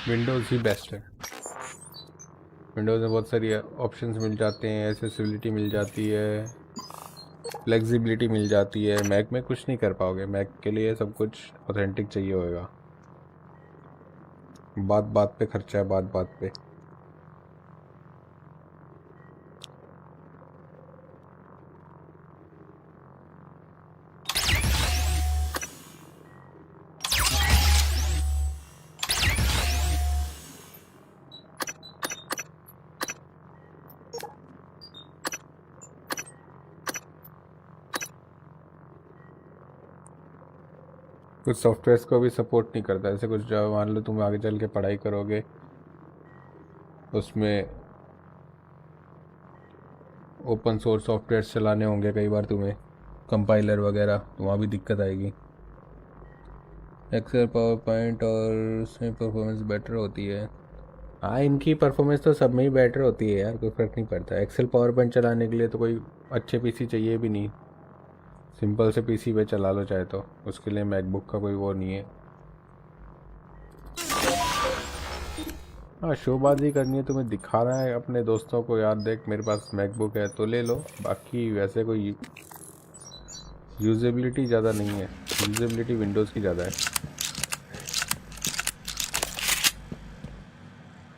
Windows ही best है। Windows में बहुत सारी ऑप्शंस मिल जाते हैं, एसेसिबिलिटी मिल जाती है, फ्लेक्सिबिलिटी मिल जाती है। मैक में कुछ नहीं कर पाओगे, मैक के लिए सब कुछ ऑथेंटिक चाहिए होगा। बात बात पे खर्चा है, बात बात पे। कुछ सॉफ्टवेयर्स को भी सपोर्ट नहीं करता। ऐसे कुछ जो मान लो तुम आगे चल के पढ़ाई करोगे, उसमें ओपन सोर्स सॉफ्टवेयर चलाने होंगे कई बार तुम्हें, कंपाइलर वगैरह, तो वहाँ भी दिक्कत आएगी। एक्सेल, पावर पॉइंट और उसमें परफॉर्मेंस बेटर होती है। हाँ, इनकी परफॉर्मेंस तो सब में ही बेटर होती है यार, कोई फ़र्क नहीं पड़ता। एक्सेल पावर पॉइंट चलाने के लिए तो कोई अच्छे पीसी चाहिए भी नहीं, सिंपल से पीसी पे चला लो चाहे, तो उसके लिए मैकबुक का कोई वो नहीं है। हाँ, शोबाजी करनी है, तुम्हें दिखाना है अपने दोस्तों को, यार देख मेरे पास मैकबुक है, तो ले लो। बाकी वैसे कोई यूजेबिलिटी ज़्यादा नहीं है, यूजेबिलिटी विंडोज़ की ज़्यादा है।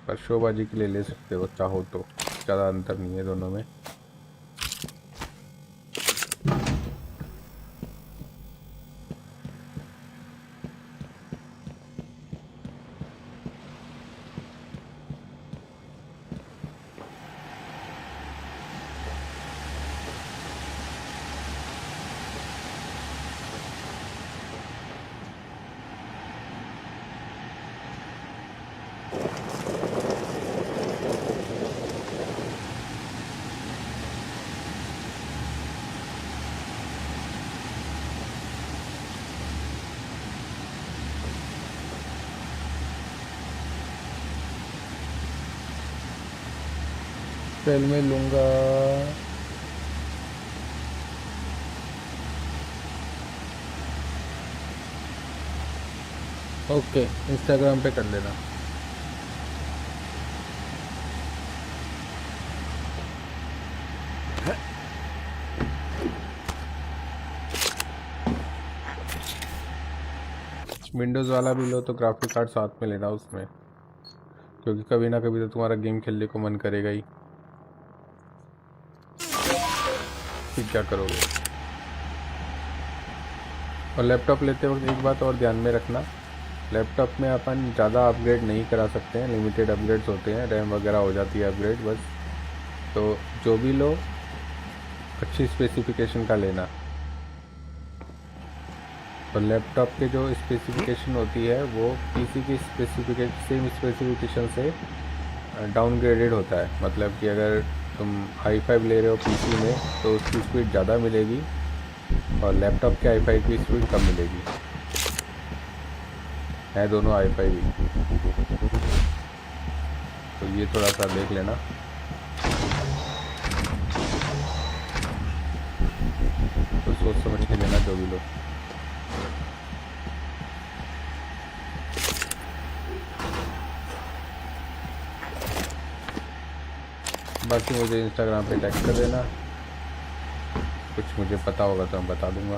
पर शोबाजी के लिए ले सकते हो चाहो तो, ज़्यादा अंतर नहीं है दोनों में। ट्रेल में लूँगा। ओके, इंस्टाग्राम पे कर लेना। विंडोज़ वाला भी लो तो ग्राफिक कार्ड साथ में लेना उसमें, क्योंकि कभी ना कभी तो तुम्हारा गेम खेलने को मन करेगा ही, फिर क्या करोगे। और लैपटॉप लेते वक्त एक बात और ध्यान में रखना, लैपटॉप में अपन ज़्यादा अपग्रेड नहीं करा सकते हैं, लिमिटेड अपग्रेड्स होते हैं, रैम वगैरह हो जाती है अपग्रेड बस। तो जो भी लो अच्छी स्पेसिफिकेशन का लेना। तो लैपटॉप के जो स्पेसिफिकेशन होती है वो पीसी की सेम स्पेसिफिकेशन से डाउनग्रेडेड होता है। मतलब कि अगर तुम i5 ले रहे हो पीसी में तो उसकी स्पीड ज़्यादा मिलेगी और लैपटॉप के i5 की स्पीड कम मिलेगी। है दोनों i5 ही, तो ये थोड़ा सा देख लेना। तो सोच समझ के लेना जो भी लो। बाकी मुझे इंस्टाग्राम पे टैग कर देना, कुछ मुझे पता होगा तो मैं बता दूंगा।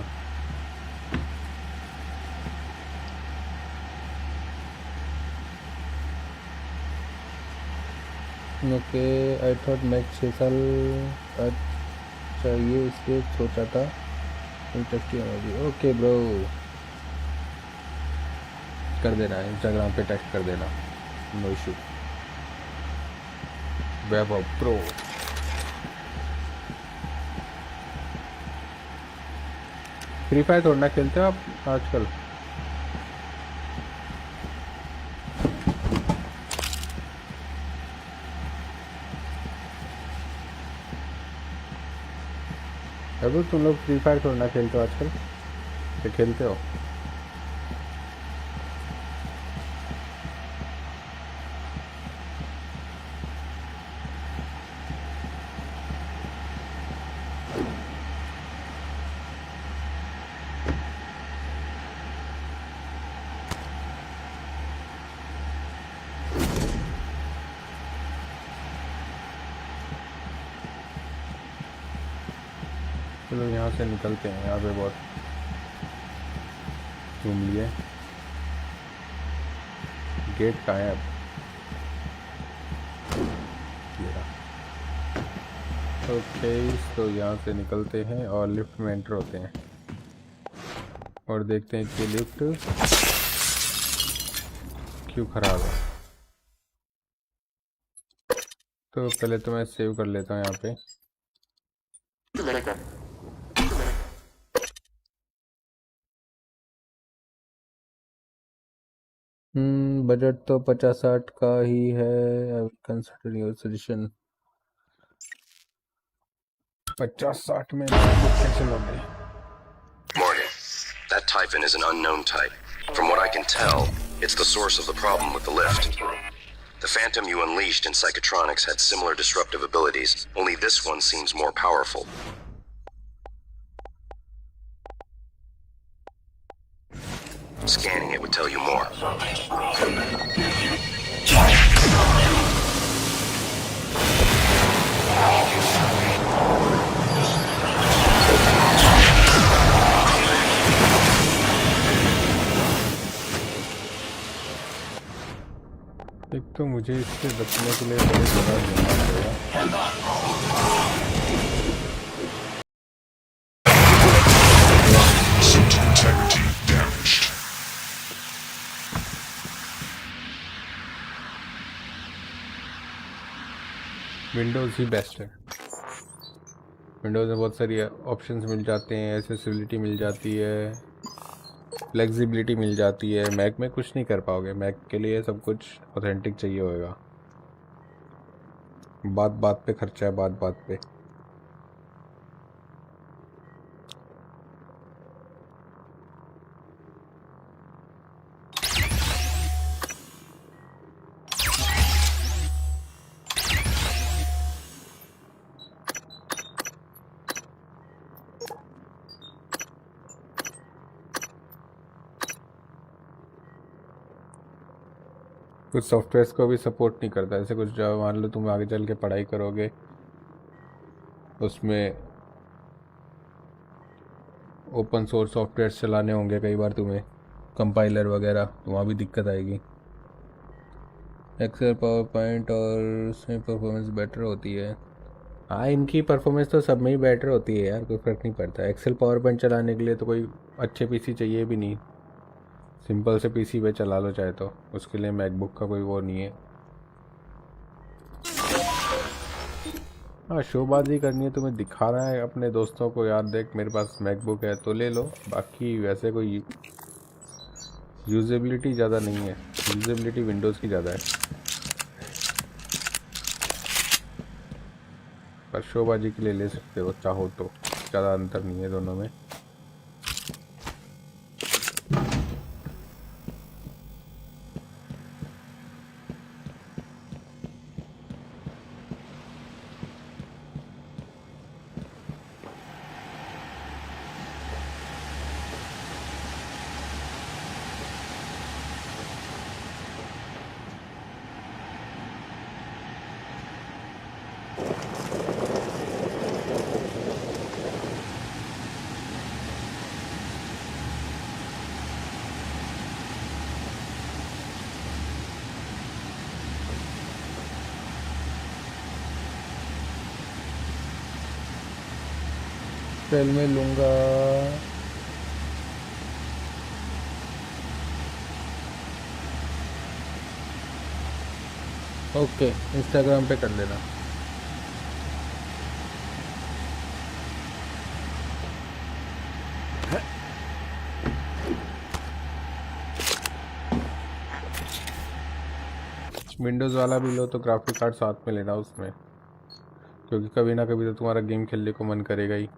ओके, आई थॉट मैक्स 6 साल का चाहिए इसलिए सोचा था इंटरेस्टिंग। ओके ब्रो, कर देना, इंस्टाग्राम पे टैग कर देना, नो इशू। वैभव प्रो। फ्री फायर थोड़ा ना खेलते हो आप आजकल? अभी तुम लोग फ्री फायर थोड़ा ना खेलते हो आजकल, क्या खेलते हो? चलो यहाँ से निकलते हैं, यहाँ पे बहुत घूम लिए। गेट कहाँ है अब? ओके, तो यहाँ से निकलते हैं और लिफ्ट में एंटर होते हैं और देखते हैं कि लिफ्ट क्यों ख़राब है। तो पहले तो मैं सेव कर लेता हूँ यहाँ पे। बजट तो 50-60 का ही है। I will consider your suggestion. 50-60 में कैसे लोगे? Morgan, that Typhon is an unknown type. From what I can tell, it's the source of the problem with the lift. The Phantom you unleashed in Psychotronics had similar disruptive abilities, only this one seems more powerful. Scanning it would tell you more. एक तो मुझे इससे बचने के लिए बहुत ज़्यादा घूमना पड़ेगा। विंडोज़ ही बेस्ट है। विंडोज़ में बहुत सारी ऑप्शंस मिल जाते हैं, एक्सेसिबिलिटी मिल जाती है, फ्लेक्सिबिलिटी मिल जाती है। मैक में कुछ नहीं कर पाओगे। मैक के लिए सब कुछ ऑथेंटिक चाहिए होगा। बात बात पे खर्चा है, बात बात पे। कुछ सॉफ्टवेयर्स को भी सपोर्ट नहीं करता। ऐसे कुछ जो मान लो तुम आगे चल के पढ़ाई करोगे, उसमें ओपन सोर्स सॉफ्टवेयर्स चलाने होंगे कई बार तुम्हें, कंपाइलर वगैरह, तो वहाँ भी दिक्कत आएगी। एक्सेल, पावर पॉइंट और उसमें परफॉर्मेंस बेटर होती है। हाँ, इनकी परफॉर्मेंस तो सब में ही बेटर होती है यार, कोई फ़र्क नहीं पड़ता। एक्सेल पावर पॉइंट चलाने के लिए तो कोई अच्छे पीसी चाहिए भी नहीं, सिंपल से पीसी पे चला लो चाहे, तो उसके लिए मैकबुक का कोई वो नहीं है। हाँ, शोबाजी करनी है, तुम्हें दिखा रहा है अपने दोस्तों को, यार देख मेरे पास मैकबुक है, तो ले लो। बाकी वैसे कोई यूजेबिलिटी ज़्यादा नहीं है। यूजेबिलिटी विंडोज़ की ज़्यादा है, पर शोबाजी के लिए ले सकते हो चाहो तो। ज़्यादा अंतर नहीं है दोनों में। सेल में लूँगा। ओके, इंस्टाग्राम पे कर लेना। विंडोज़ वाला भी लो तो ग्राफिक कार्ड साथ में लेना उसमें, क्योंकि कभी ना कभी तो तुम्हारा गेम खेलने को मन करेगा ही।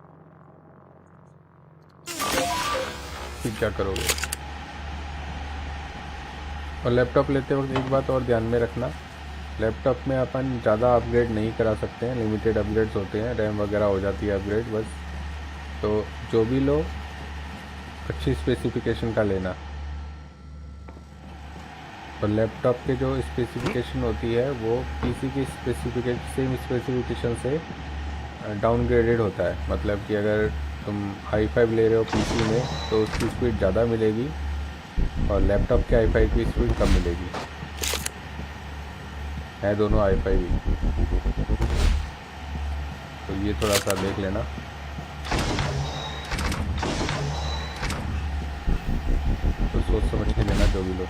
फिर क्या करोगे? और लैपटॉप लेते वक्त एक बात और ध्यान में रखना, लैपटॉप में अपन ज़्यादा अपग्रेड नहीं करा सकते हैं, लिमिटेड अपग्रेड्स होते हैं, रैम वगैरह हो जाती है अपग्रेड बस। तो जो भी लो अच्छी स्पेसिफिकेशन का लेना। और लैपटॉप के जो स्पेसिफिकेशन होती है वो पीसी की सेम स्पेसिफिकेशन से डाउनग्रेडेड होता है, मतलब कि अगर तुम i5 ले रहे हो पीसी में तो उसकी स्पीड ज़्यादा मिलेगी और लैपटॉप के i5 की स्पीड कम मिलेगी। है दोनों i5 ही, तो ये थोड़ा सा देख लेना। तो सोच समझ के लेना जो भी लो।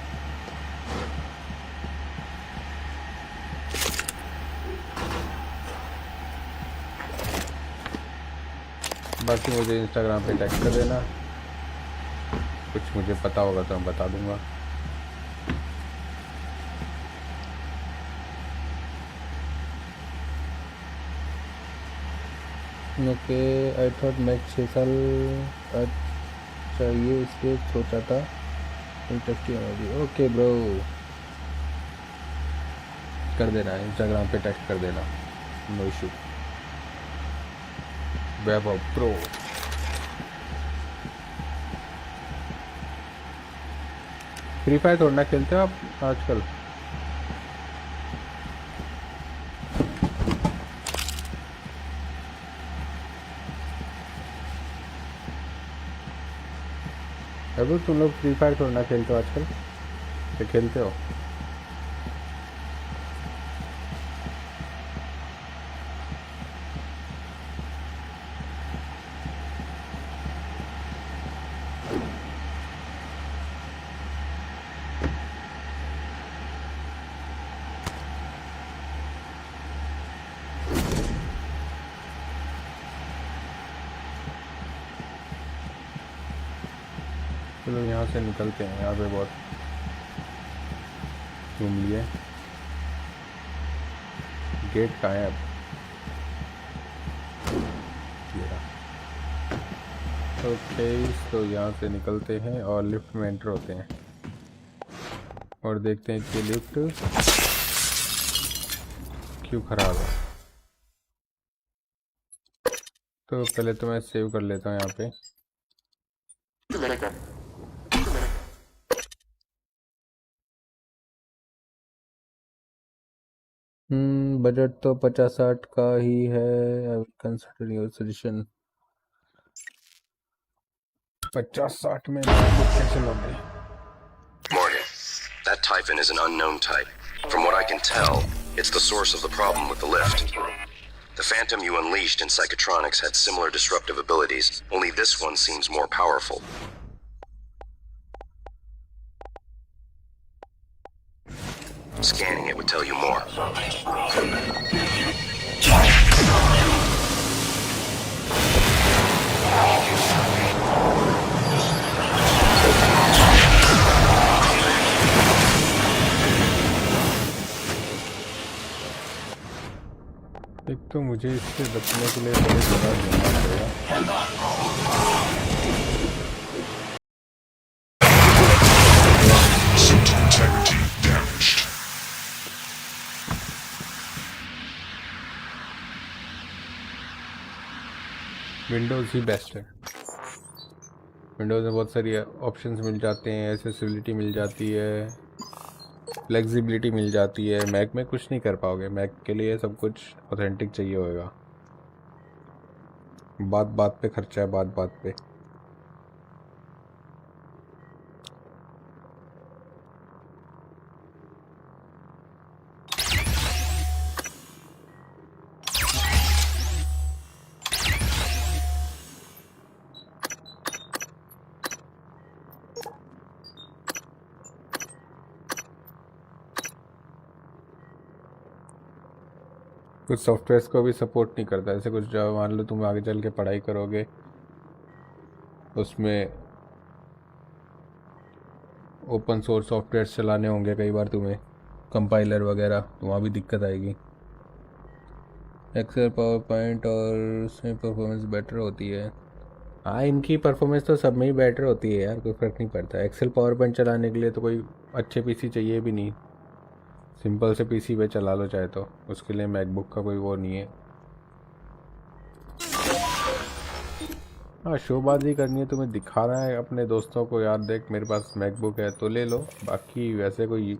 बाकी मुझे इंस्टाग्राम पे टैग कर देना, कुछ मुझे पता होगा तो मैं बता दूंगा। ओके, आई थॉट मैक्स 6 साल चाहिए इसलिए सोचा था इंटरेस्टिंग। ओके ब्रो, कर देना, इंस्टाग्राम पे टैग कर देना, नो इशू। वैभव प्रो। फ्री फायर थोड़ा ना खेलते हो आप आजकल? अभी तुम लोग फ्री फायर थोड़ा ना खेलते हो आजकल, क्या खेलते हो? चलो यहाँ से निकलते हैं, यहाँ पे बहुत घूम लिए। गेट कहाँ है अब? ओके, तो यहाँ से निकलते हैं और लिफ्ट में एंटर होते हैं और देखते हैं कि लिफ्ट क्यों ख़राब है। तो पहले तो मैं सेव कर लेता हूँ यहाँ पे। बजट तो 50-60 का ही है। I will consider your suggestion. 50-60 में कैसे लोगे? Morgan, that Typhon is an unknown type. From what I can tell, it's the source of the problem with the lift. The Phantom you unleashed in Psychotronics had similar disruptive abilities, only this one seems more powerful. Scanning it would tell you more. एक तो मुझे इससे बचने के लिए बड़े जगह देना पड़ेगा। विंडोज़ ही बेस्ट है। विंडोज़ में बहुत सारी ऑप्शंस मिल जाते हैं, एक्सेसिबिलिटी मिल जाती है, फ्लेक्सिबिलिटी मिल जाती है। मैक में कुछ नहीं कर पाओगे, मैक के लिए सब कुछ ऑथेंटिक चाहिए होगा। बात बात पे खर्चा है, बात बात पे। कुछ सॉफ्टवेयर्स को भी सपोर्ट नहीं करता। ऐसे कुछ जो मान लो तुम आगे चल के पढ़ाई करोगे, उसमें ओपन सोर्स सॉफ्टवेयर चलाने होंगे कई बार तुम्हें, कंपाइलर वगैरह, तो वहाँ भी दिक्कत आएगी। एक्सेल, पावर पॉइंट और उसमें परफॉर्मेंस बेटर होती है। हाँ, इनकी परफॉर्मेंस तो सब में ही बेटर होती है यार, कोई फ़र्क नहीं पड़ता। एक्सेल पावर पॉइंट चलाने के लिए तो कोई अच्छे पीसी चाहिए भी नहीं, सिंपल से पीसी पे चला लो चाहे, तो उसके लिए मैकबुक का कोई वो नहीं है। हाँ, शोबाजी करनी है, तुम्हें दिखा रहा है अपने दोस्तों को, यार देख मेरे पास मैकबुक है, तो ले लो। बाकी वैसे कोई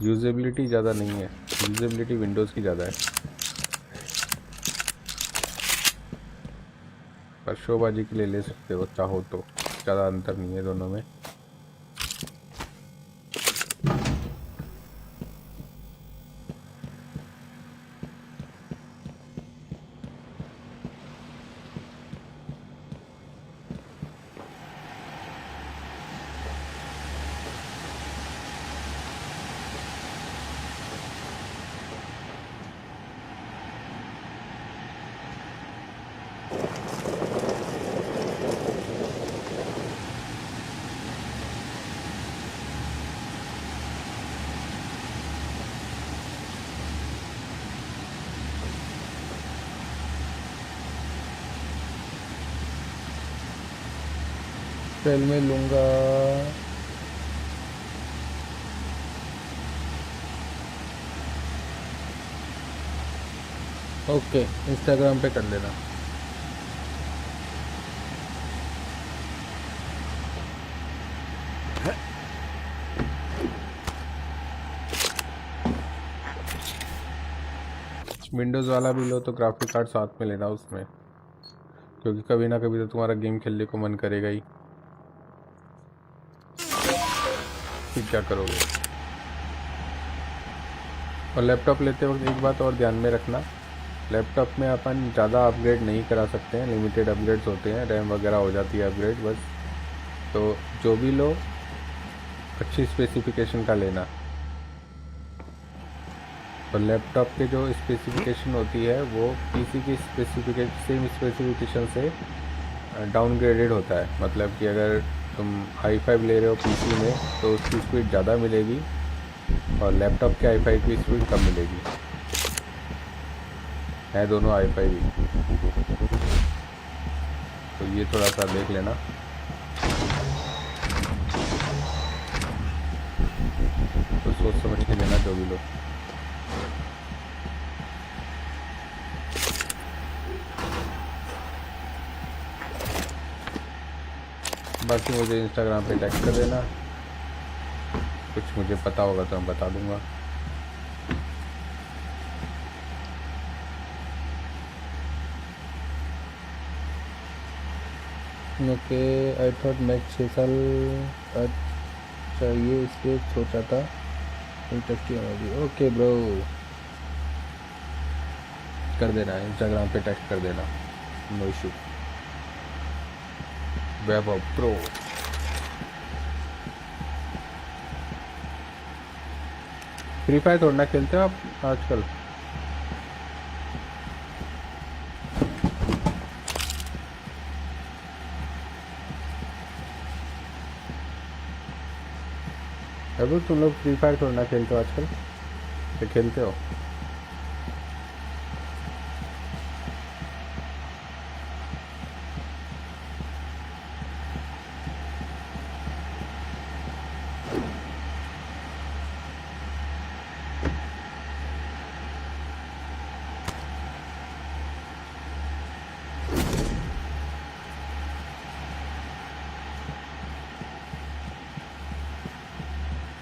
यूजेबिलिटी ज़्यादा नहीं है, यूजेबिलिटी विंडोज़ की ज़्यादा है। पर शोबाजी के लिए ले सकते हो चाहो तो, ज़्यादा अंतर नहीं है दोनों में। ट्रेल में लूँगा। ओके, इंस्टाग्राम पे कर लेना। विंडोज़ वाला भी लो तो ग्राफिक कार्ड साथ में लेना उसमें, क्योंकि कभी ना कभी तो तुम्हारा गेम खेलने को मन करेगा ही, फिर क्या करोगे। और लैपटॉप लेते वक्त एक बात और ध्यान में रखना, लैपटॉप में अपन ज़्यादा अपग्रेड नहीं करा सकते हैं, लिमिटेड अपग्रेड्स होते हैं, रैम वगैरह हो जाती है अपग्रेड बस। तो जो भी लो अच्छी स्पेसिफिकेशन का लेना। और लैपटॉप के जो स्पेसिफिकेशन होती है वो पीसी की सेम स्पेसिफिकेशन से डाउनग्रेडेड होता है। मतलब कि अगर तुम i5 ले रहे हो पीसी में तो उसकी स्पीड ज़्यादा मिलेगी और लैपटॉप के i5 की स्पीड कम मिलेगी। है दोनों i5 ही, तो ये थोड़ा सा देख लेना। तो सोच समझ के लेना जो भी लो। बाकी मुझे इंस्टाग्राम पे टैग कर देना, कुछ मुझे पता होगा तो मैं बता दूंगा। ओके, आई थॉट मैक्स 6 साल का चाहिए इसलिए सोचा था इंटरेस्टिंग होगी। ओके ब्रो, कर देना, इंस्टाग्राम पे टैग कर देना, नो इशू। वैभव प्रो। फ्री फायर थोड़ा खेलते हो आप आजकल? अभी तुम लोग फ्री फायर थोड़ा खेलते हो आजकल, क्या खेलते हो?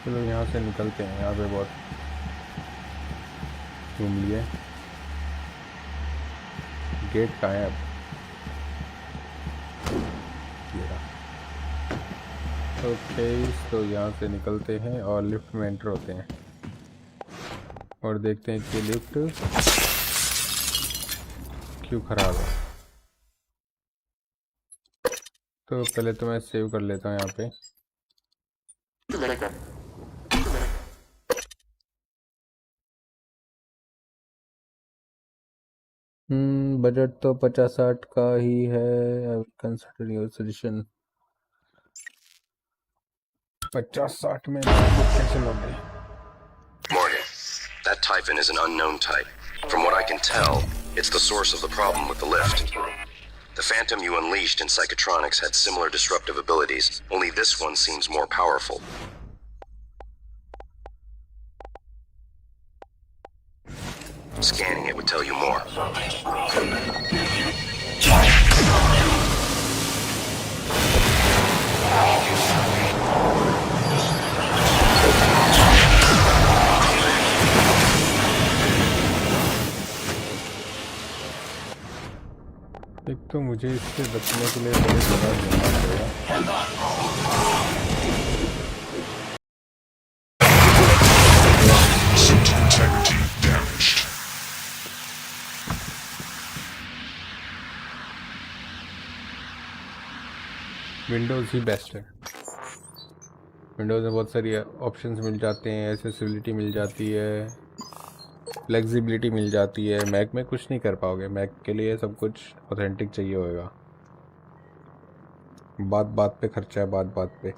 चलो यहाँ से निकलते हैं, यहाँ पे बहुत घूम लिए। गेट कहाँ है अब? ओके, तो यहाँ से निकलते हैं और लिफ्ट में एंटर होते हैं और देखते हैं कि लिफ्ट क्यों ख़राब है। तो पहले तो मैं सेव कर लेता हूँ यहाँ पे। बजट तो 50-60 का ही है। I will consider your suggestion. 50-60 में कैसे लोगे? Morgan, that Typhon is an unknown type. From what I can tell, it's the source of the problem with the lift. The Phantom you unleashed in Psychotronics had similar disruptive abilities, only this one seems more powerful. Scanning it would tell you more. एक तो मुझे इससे बचने के लिए थोड़ी जगह ढूंढना पड़ेगा। Suit integrity damaged. विंडोज़ ही बेस्ट है। विंडोज़ में बहुत सारी ऑप्शंस मिल जाते हैं, एसेसिबिलिटी मिल जाती है, फ्लेक्सिबिलिटी मिल जाती है। मैक में कुछ नहीं कर पाओगे, मैक के लिए सब कुछ ऑथेंटिक चाहिए होगा। बात बात पे खर्चा है, बात बात पे।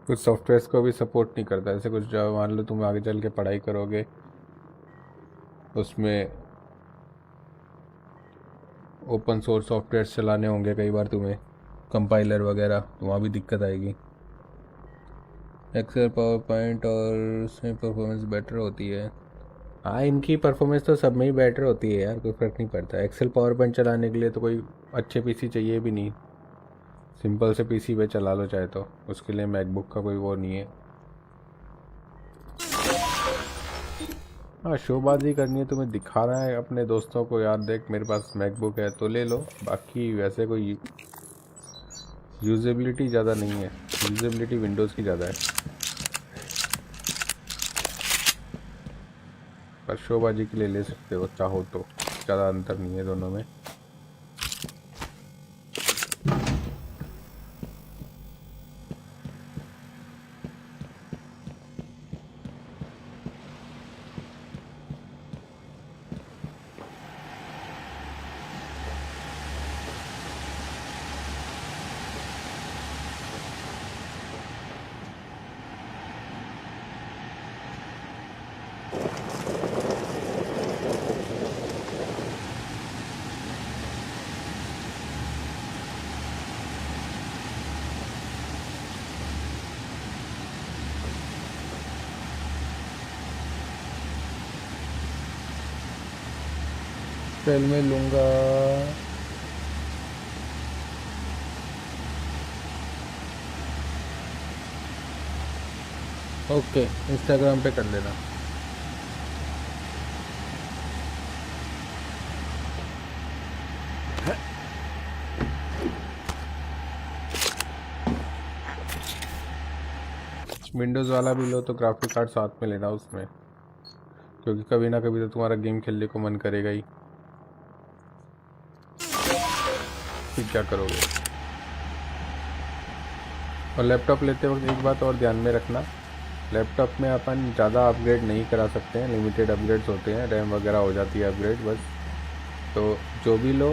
कुछ सॉफ्टवेयर्स को भी सपोर्ट नहीं करता। ऐसे कुछ जो मान लो तुम आगे चल के पढ़ाई करोगे, उसमें ओपन सोर्स सॉफ्टवेयर चलाने होंगे कई बार तुम्हें, कंपाइलर वगैरह, तो वहाँ भी दिक्कत आएगी। एक्सेल, पावर पॉइंट और उसमें परफॉर्मेंस बेटर होती है। हाँ, इनकी परफॉर्मेंस तो सब में ही बेटर होती है यार, कोई फ़र्क नहीं पड़ता। एक्सेल पावर पॉइंट चलाने के लिए तो कोई अच्छे पीसी चाहिए भी नहीं, सिंपल से पीसी पे चला लो चाहे, तो उसके लिए मैकबुक का कोई वो नहीं है। हाँ, शोबाजी करनी है, तुम्हें दिखाना है अपने दोस्तों को, यार देख मेरे पास मैकबुक है, तो ले लो। बाकी वैसे कोई यूजेबिलिटी ज़्यादा नहीं है, यूजेबिलिटी विंडोज़ की ज़्यादा है। पर शोबाजी के लिए ले सकते हो चाहो तो, ज़्यादा अंतर नहीं है दोनों में। कल मैं लूँगा। ओके, इंस्टाग्राम पे कर लेना। विंडोज़ वाला भी लो तो ग्राफिक कार्ड साथ में लेना उसमें, क्योंकि कभी ना कभी तो तुम्हारा गेम खेलने को मन करेगा ही, फिर क्या करोगे। और लैपटॉप लेते वक्त एक बात और ध्यान में रखना, लैपटॉप में अपन ज़्यादा अपग्रेड नहीं करा सकते हैं, लिमिटेड अपग्रेड्स होते हैं, रैम वगैरह हो जाती है अपग्रेड बस। तो जो भी लो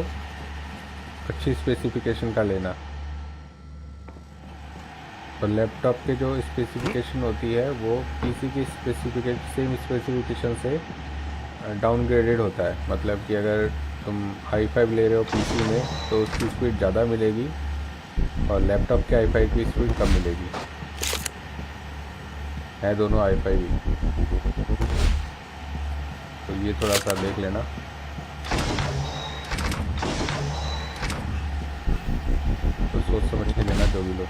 अच्छी स्पेसिफिकेशन का लेना। और लैपटॉप के जो स्पेसिफिकेशन होती है वो पीसी की सेम स्पेसिफिकेशन से डाउनग्रेडेड होता है। मतलब कि अगर तुम i5 ले रहे हो पीसी में तो उसकी स्पीड ज़्यादा मिलेगी और लैपटॉप के i5 की स्पीड कम मिलेगी। है दोनों i5 ही, तो ये थोड़ा सा देख लेना। तो सोच समझ के लेना जो भी लो।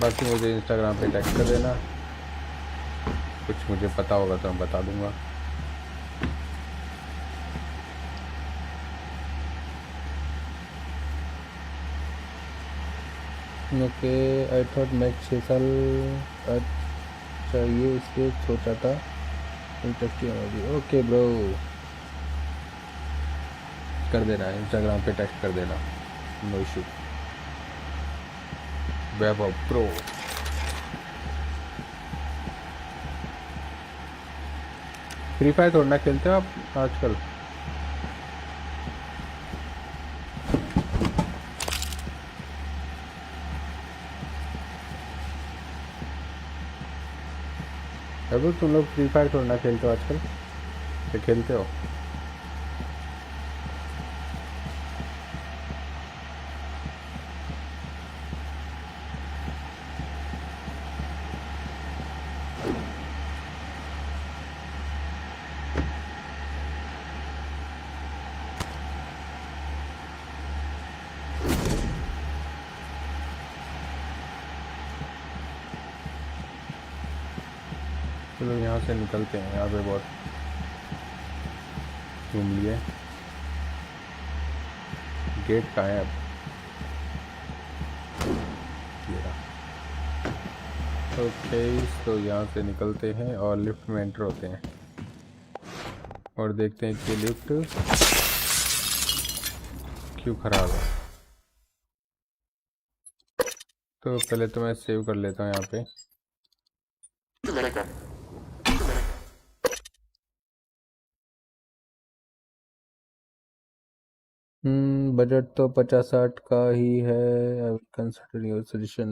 बाकी मुझे इंस्टाग्राम पे टैग कर देना, कुछ मुझे पता होगा तो मैं बता दूंगा। ओके, आई थॉट मैक्स 6 साल का चाहिए इसलिए सोचा था इंटरेस्टिंग होगी। ओके ब्रो, कर देना, इंस्टाग्राम पे टैग कर देना, नो इशू। वैभव प्रो। फ्री फायर थोड़ा ना खेलते हो आप आजकल? अभी तुम लोग फ्री फायर थोड़ा ना खेलते हो आजकल, क्या खेलते हो? चलो यहाँ से निकलते हैं, यहाँ पे बहुत घूम लिए। गेट कहाँ है अब? ओके, तो यहाँ से निकलते हैं और लिफ्ट में एंटर होते हैं और देखते हैं कि लिफ्ट क्यों ख़राब है। तो पहले तो मैं सेव कर लेता हूँ यहाँ पे। बजट तो 50-60 का ही है। I will consider your suggestion.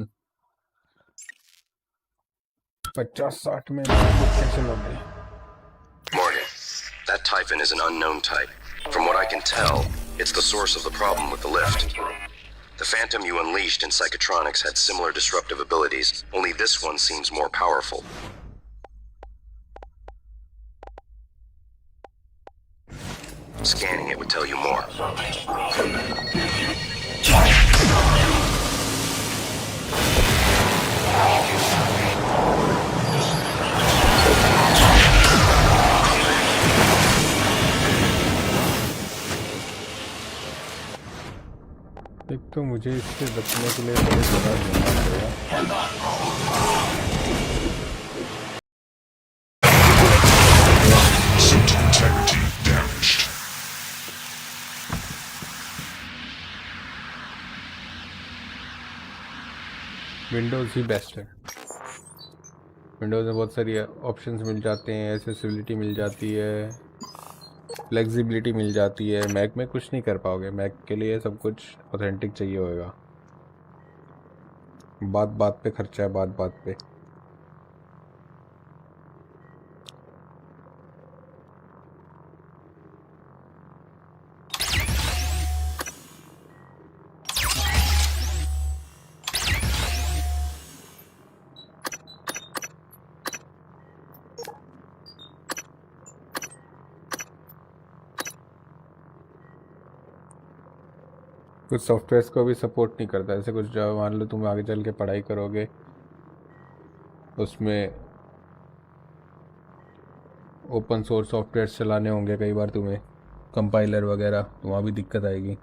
50-60 में कैसे लोगे? Morgan, that Typhon is an unknown type. From what I can tell, it's the source of the problem with the lift. The Phantom you unleashed in Psychotronics had similar disruptive abilities, only this one seems more powerful. Scanning it would tell you more. एक तो मुझे इससे बचने के लिए बहुत ज़्यादा ध्यान पड़ेगा। Suit integrity damaged. विंडोज़ ही बेस्ट है। विंडोज़ में बहुत सारी ऑप्शंस मिल जाते हैं, एक्सेसिबिलिटी मिल जाती है, फ्लेक्सिबिलिटी मिल जाती है। मैक में कुछ नहीं कर पाओगे। मैक के लिए सब कुछ ऑथेंटिक चाहिए होगा। बात बात पे खर्चा है, बात बात पे। कुछ सॉफ्टवेयर्स को भी सपोर्ट नहीं करता। ऐसे कुछ जो मान लो तुम आगे चल के पढ़ाई करोगे, उसमें ओपन सोर्स सॉफ्टवेयर्स चलाने होंगे कई बार तुम्हें, कंपाइलर वगैरह, तो वहाँ भी दिक्कत आएगी।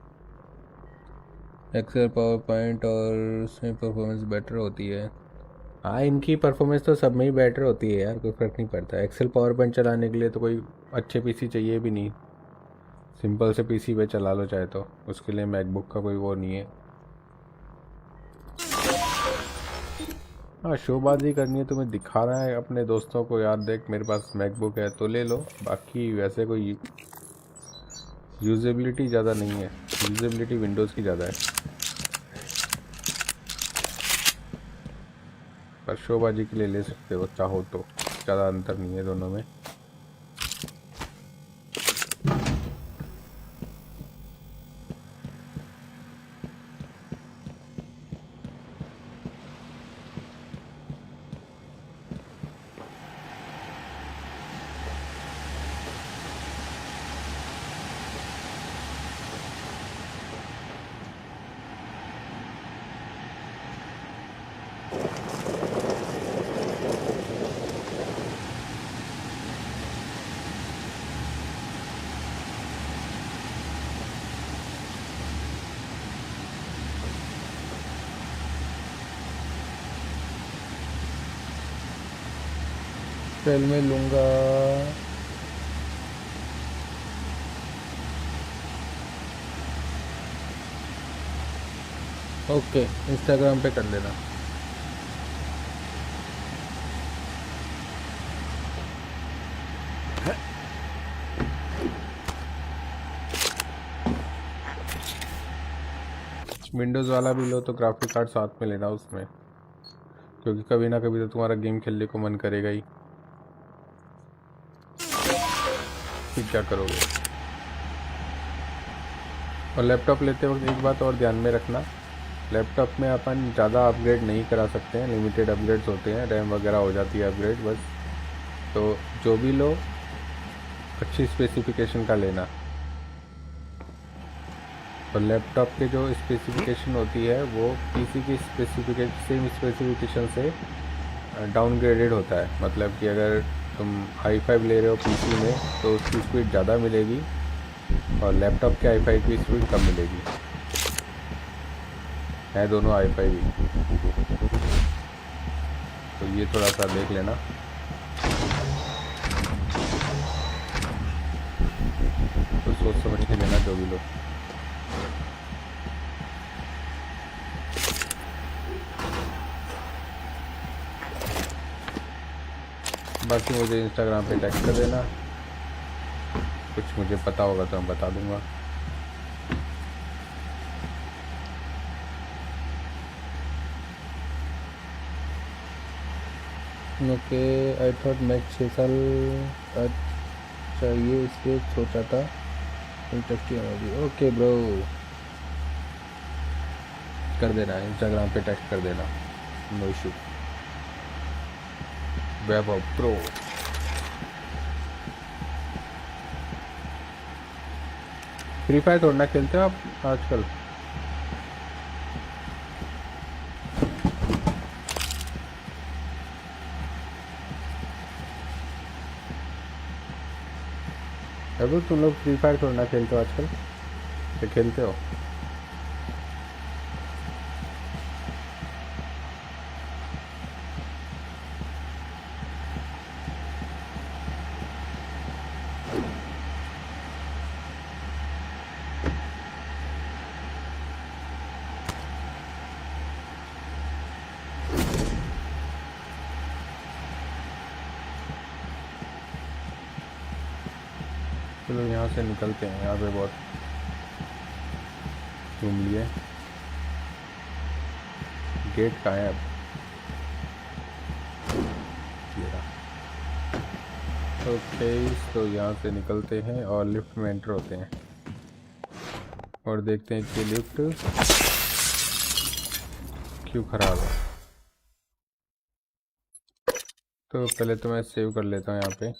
एक्सेल, पावर पॉइंट और उसमें परफॉर्मेंस बेटर होती है। हाँ, इनकी परफॉर्मेंस तो सब में ही बेटर होती है यार, कोई फ़र्क नहीं पड़ता। एक्सेल पावर पॉइंट चलाने के लिए तो कोई अच्छे पीसी चाहिए भी नहीं, सिंपल से पीसी पे चला लो चाहे, तो उसके लिए मैकबुक का कोई वो नहीं है। हाँ, शोबाजी करनी है, तुम्हें दिखाना है अपने दोस्तों को, यार देख मेरे पास मैकबुक है, तो ले लो। बाकी वैसे कोई यूजेबिलिटी ज़्यादा नहीं है। यूजेबिलिटी विंडोज़ की ज़्यादा है, पर शोबाजी के लिए ले सकते हो चाहो तो। ज़्यादा अंतर नहीं है दोनों में। सेल में लूँगा। ओके, इंस्टाग्राम पे कर लेना। विंडोज़ वाला भी लो तो ग्राफिक कार्ड साथ में लेना उसमें, क्योंकि कभी ना कभी तो तुम्हारा गेम खेलने को मन करेगा ही। फिर क्या करोगे? और लैपटॉप लेते वक्त एक बात और ध्यान में रखना, लैपटॉप में अपन ज़्यादा अपग्रेड नहीं करा सकते हैं, लिमिटेड अपग्रेड्स होते हैं, रैम वगैरह हो जाती है अपग्रेड बस। तो जो भी लो अच्छी स्पेसिफिकेशन का लेना। और लैपटॉप के जो स्पेसिफिकेशन होती है वो पीसी की सेम स्पेसिफिकेशन से डाउनग्रेडेड होता है, मतलब कि अगर तुम i5 ले रहे हो पीसी में तो उसकी स्पीड ज़्यादा मिलेगी और लैपटॉप के i5 की स्पीड कम मिलेगी। है दोनों i5 ही, तो ये थोड़ा सा देख लेना। तो सोच समझ के लेना जो भी लो। बाकी मुझे इंस्टाग्राम पे टैग कर देना, कुछ मुझे पता होगा तो मैं बता दूंगा। ओके, आई थॉट मैक 6 साल का चाहिए इसलिए सोचा था होगी। ओके ब्रो, कर देना, इंस्टाग्राम पे टैग कर देना, नो इशू। वैभव प्रो। फ्री फायर थोड़ा ना खेलते हो आप आजकल? अगर तुम लोग फ्री फायर थोड़ा ना खेलते हो आजकल, तो खेलते हो? चलो यहाँ से निकलते हैं, यहाँ पे बहुत घूम लिए। गेट कहाँ है अब? ओके, तो यहाँ से निकलते हैं और लिफ्ट में एंटर होते हैं और देखते हैं कि लिफ्ट क्यों ख़राब है। तो पहले तो मैं सेव कर लेता हूँ यहाँ पे।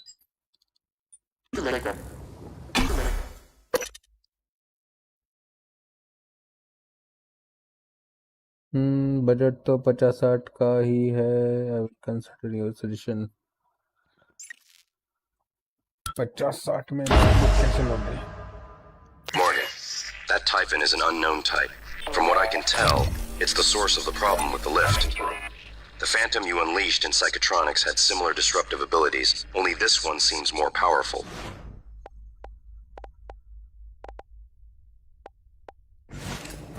बजट तो 50-60 का ही है। I will consider your suggestion. 50-60 में कैसे लोगे? Morgan, that Typhon is an unknown type. From what I can tell, it's the source of the problem with the lift. The Phantom you unleashed in Psychotronics had similar disruptive abilities, only this one seems more powerful.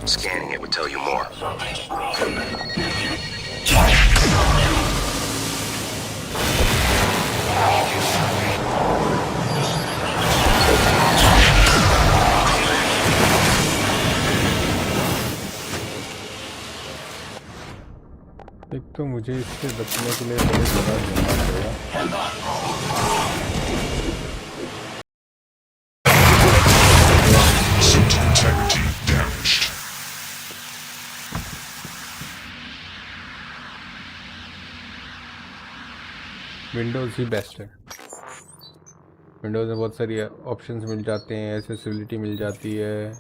Scanning it would tell you more. एक तो मुझे इससे बचने के लिए बड़े जगह ढूंढना पड़ेगा। System integrity damaged. विंडोज़ ही बेस्ट है। विंडोज़ में बहुत सारी ऑप्शंस मिल जाते हैं, एक्सेसिबिलिटी मिल जाती है,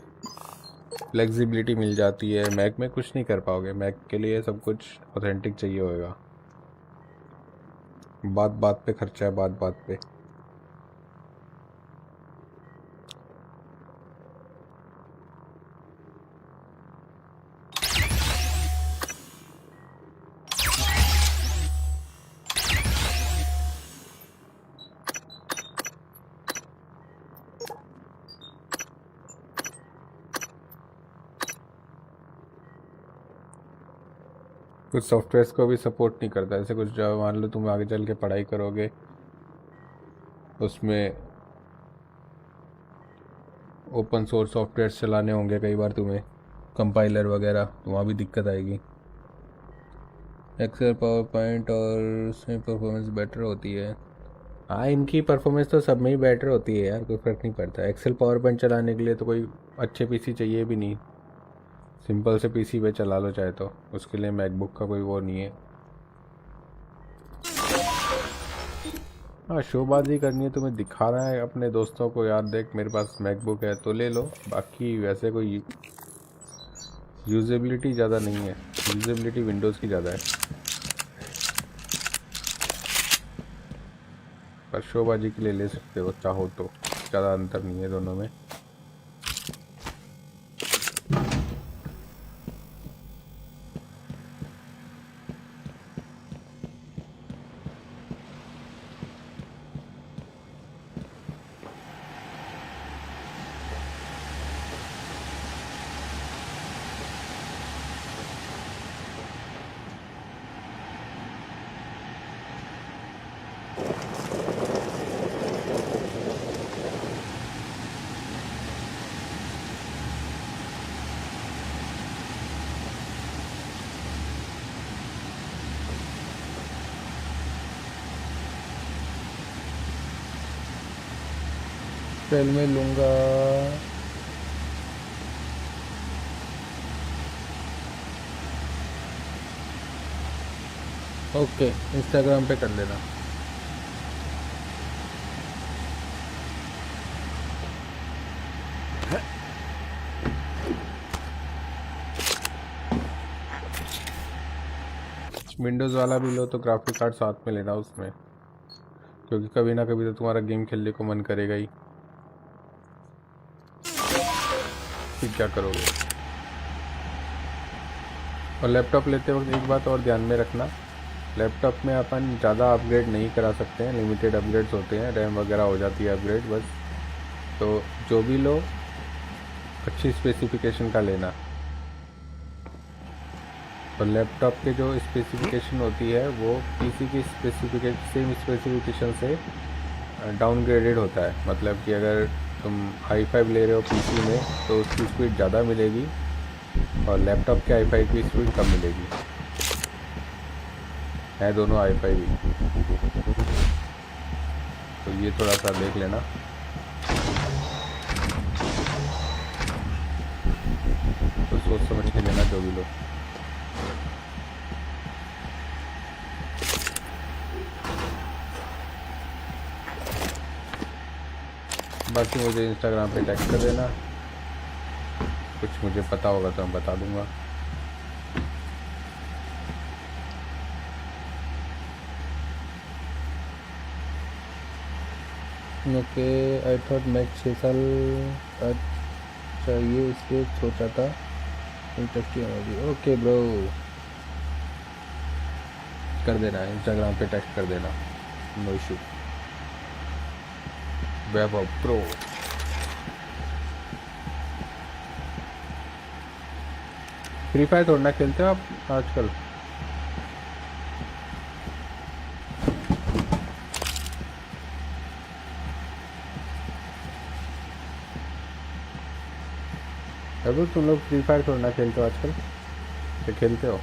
फ्लेक्सिबिलिटी मिल जाती है। मैक में कुछ नहीं कर पाओगे, मैक के लिए सब कुछ ऑथेंटिक चाहिए होगा। बात बात पे खर्चा है, बात बात पे। कुछ सॉफ्टवेयर्स को भी सपोर्ट नहीं करता। ऐसे कुछ जो मान लो तुम आगे चल के पढ़ाई करोगे, उसमें ओपन सोर्स सॉफ्टवेयर्स चलाने होंगे कई बार तुम्हें, कंपाइलर वगैरह, तो वहाँ भी दिक्कत आएगी। एक्सेल, पावर पॉइंट और उसमें परफॉर्मेंस बेटर होती है। हाँ, इनकी परफॉर्मेंस तो सब में ही बेटर होती है यार, कोई फ़र्क नहीं पड़ता। एक्सेल पावर पॉइंट चलाने के लिए तो कोई अच्छे पीसी चाहिए भी नहीं, सिंपल से पीसी पे चला लो चाहे, तो उसके लिए मैकबुक का कोई वो नहीं है। हाँ, शोबाजी करनी है, तुम्हें दिखा रहा है अपने दोस्तों को, यार देख मेरे पास मैकबुक है, तो ले लो। बाकी वैसे कोई यूजेबिलिटी ज़्यादा नहीं है, यूजेबिलिटी विंडोज़ की ज़्यादा है। पर शोबाजी के लिए ले सकते हो चाहो तो, ज़्यादा अंतर नहीं है दोनों में। ट्रेल में लूँगा। ओके, इंस्टाग्राम पे कर लेना। विंडोज़ वाला भी लो तो ग्राफिक कार्ड साथ में लेना उसमें, क्योंकि कभी ना कभी तो तुम्हारा गेम खेलने को मन करेगा ही, फिर क्या करोगे। और लैपटॉप लेते वक्त एक बात और ध्यान में रखना, लैपटॉप में अपन ज़्यादा अपग्रेड नहीं करा सकते हैं, लिमिटेड अपग्रेड्स होते हैं, रैम वगैरह हो जाती है अपग्रेड बस। तो जो भी लो अच्छी स्पेसिफिकेशन का लेना। और लैपटॉप के जो स्पेसिफिकेशन होती है वो पीसी की सेम स्पेसिफिकेशन से डाउनग्रेडेड होता है। मतलब कि अगर तुम i5 ले रहे हो पीसी में तो उसकी स्पीड ज़्यादा मिलेगी और लैपटॉप के i5 की स्पीड कम मिलेगी। है दोनों i5 ही, तो ये थोड़ा सा देख लेना। तो सोच समझ के लेना जो भी लो। बाकी मुझे इंस्टाग्राम पे टैग कर देना, कुछ मुझे पता होगा तो मैं बता दूंगा। ओके, आई थॉट मैक्स 6 साल चाहिए इसलिए सोचा था इंटरेस्टिंग होगी। ओके ब्रो, कर देना, इंस्टाग्राम पे टैग कर देना, नो इशू। वैभव प्रो। फ्री फायर थोड़ा खेलते हो आप आजकल? अगर तुम लोग फ्री फायर थोड़ा खेलते हो आजकल, क्या खेलते हो?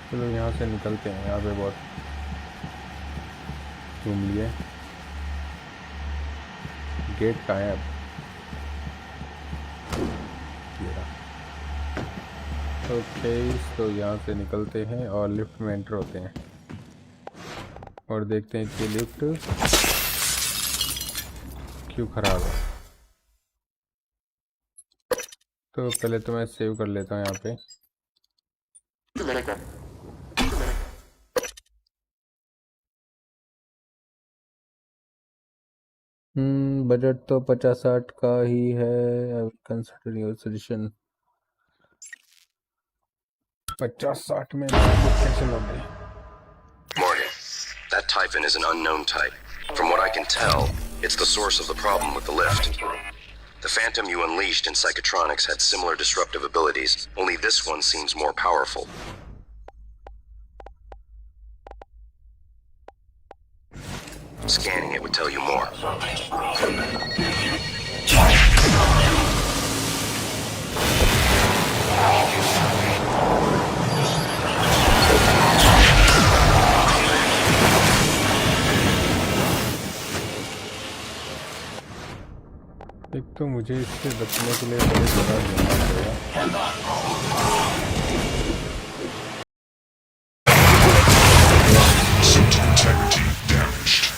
चलो यहाँ से निकलते हैं, यहाँ पे बहुत घूम लिए। गेट कहाँ है अब? ओके, तो यहाँ से निकलते हैं और लिफ्ट में एंटर होते हैं और देखते हैं कि लिफ्ट क्यों ख़राब है। तो पहले तो मैं सेव कर लेता हूँ यहाँ पे। बजट तो 50-60 का ही है। I will consider your suggestion. 50-60 में कैंसिल हो गई। Morgan, that Typhon is an unknown type. From what I can tell, it's the source of the problem with the lift. The Phantom you unleashed in Psychotronics had similar disruptive abilities, only this one seems more powerful. Scanning it would tell you more. एक तो तो मुझे इससे बचने के लिए बड़ी जगह ढूंढना पड़ेगा। System integrity damaged.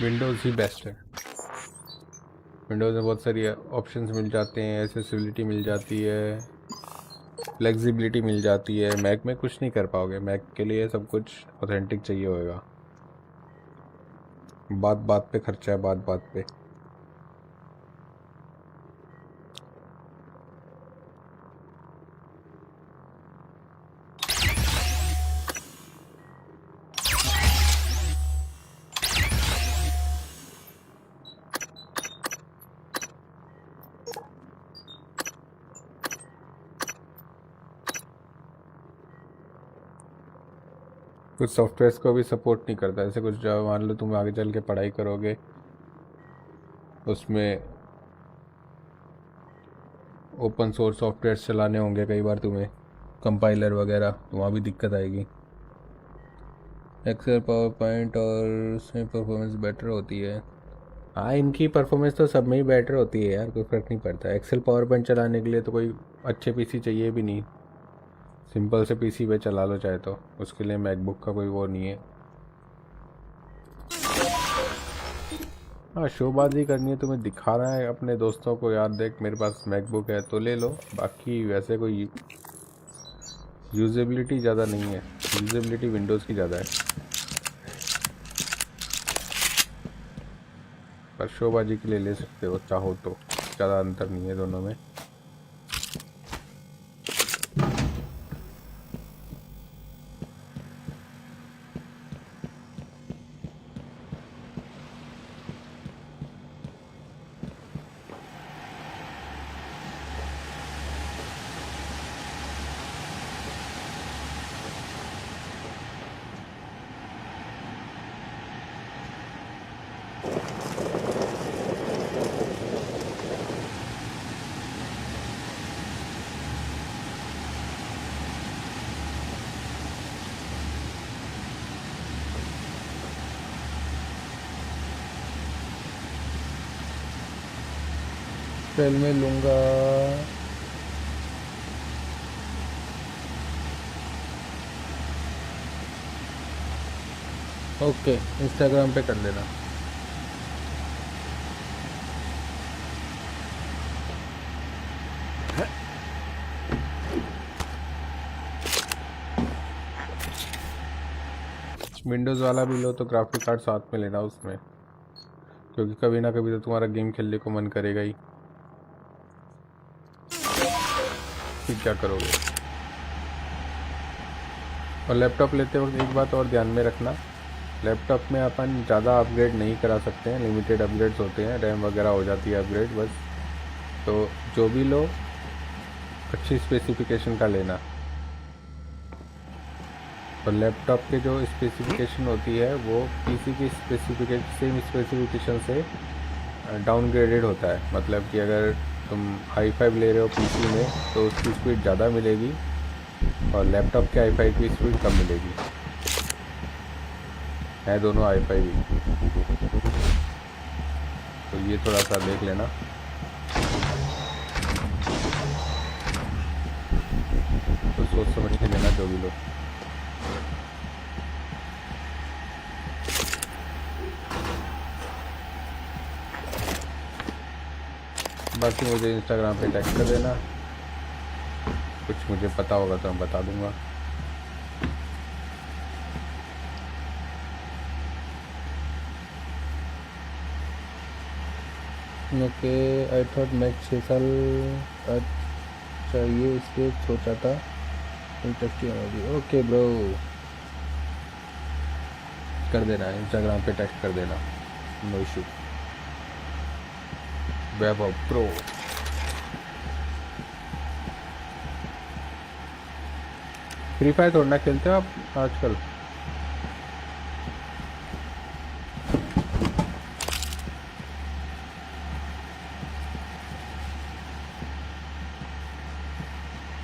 विंडोज़ ही बेस्ट है। विंडोज़ में बहुत सारी ऑप्शंस मिल जाते हैं, एक्सेसिबिलिटी मिल जाती है, फ्लेक्सिबिलिटी मिल जाती है। मैक में कुछ नहीं कर पाओगे, मैक के लिए सब कुछ ऑथेंटिक चाहिए होगा। बात बात पे खर्चा है, बात बात पे। कुछ सॉफ्टवेयर्स को भी सपोर्ट नहीं करता। ऐसे कुछ जो मान लो तुम आगे चल के पढ़ाई करोगे, उसमें ओपन सोर्स सॉफ्टवेयर चलाने होंगे कई बार तुम्हें, कंपाइलर वगैरह, तो वहाँ भी दिक्कत आएगी। एक्सेल, पावर पॉइंट और उसमें परफॉर्मेंस बेटर होती है। हाँ, इनकी परफॉर्मेंस तो सब में ही बेटर होती है यार, कोई फ़र्क नहीं पड़ता। एक्सेल पावर पॉइंट चलाने के लिए तो कोई अच्छे पीसी चाहिए भी नहीं, सिंपल से पीसी पे चला लो चाहे, तो उसके लिए मैकबुक का कोई वो नहीं है। हाँ, शोबाजी करनी है, तुम्हें दिखाना है अपने दोस्तों को, यार देख मेरे पास मैकबुक है, तो ले लो। बाकी वैसे कोई यूजेबिलिटी ज़्यादा नहीं है, यूजेबिलिटी विंडोज़ की ज़्यादा है। पर शोबाजी के लिए ले सकते हो चाहो तो, ज़्यादा अंतर नहीं है दोनों में। कल मैं लूँगा। ओके, इंस्टाग्राम पे कर लेना। विंडोज़ वाला भी लो तो ग्राफिक कार्ड साथ में लेना उसमें, क्योंकि कभी ना कभी तो तुम्हारा गेम खेलने को मन करेगा ही, फिर क्या करोगे। और लैपटॉप लेते वक्त एक बात और ध्यान में रखना, लैपटॉप में अपन ज़्यादा अपग्रेड नहीं करा सकते हैं, लिमिटेड अपग्रेड्स होते हैं, रैम वगैरह हो जाती है अपग्रेड बस। तो जो भी लो अच्छी स्पेसिफिकेशन का लेना। और लैपटॉप के जो स्पेसिफिकेशन होती है वो पीसी की सेम स्पेसिफिकेशन से डाउनग्रेडेड होता है। मतलब कि अगर तुम i5 ले रहे हो पीसी में तो उसकी स्पीड ज़्यादा मिलेगी और लैपटॉप के i5 की स्पीड कम मिलेगी। है दोनों i5 ही, तो ये थोड़ा सा देख लेना। तो सोच समझ के लेना जो भी लो। बाकी मुझे इंस्टाग्राम पे टैग कर देना, कुछ मुझे पता होगा तो मैं बता दूंगा। ओके, आई थॉट मैक्स 6 साल का चाहिए इसलिए सोचा था इंटरेस्टिंग होगी। ओके ब्रो, कर देना, इंस्टाग्राम पे टैग कर देना, नो इशू। वैभव प्रो। फ्री फायर थोड़ा खेलते हो आप आजकल?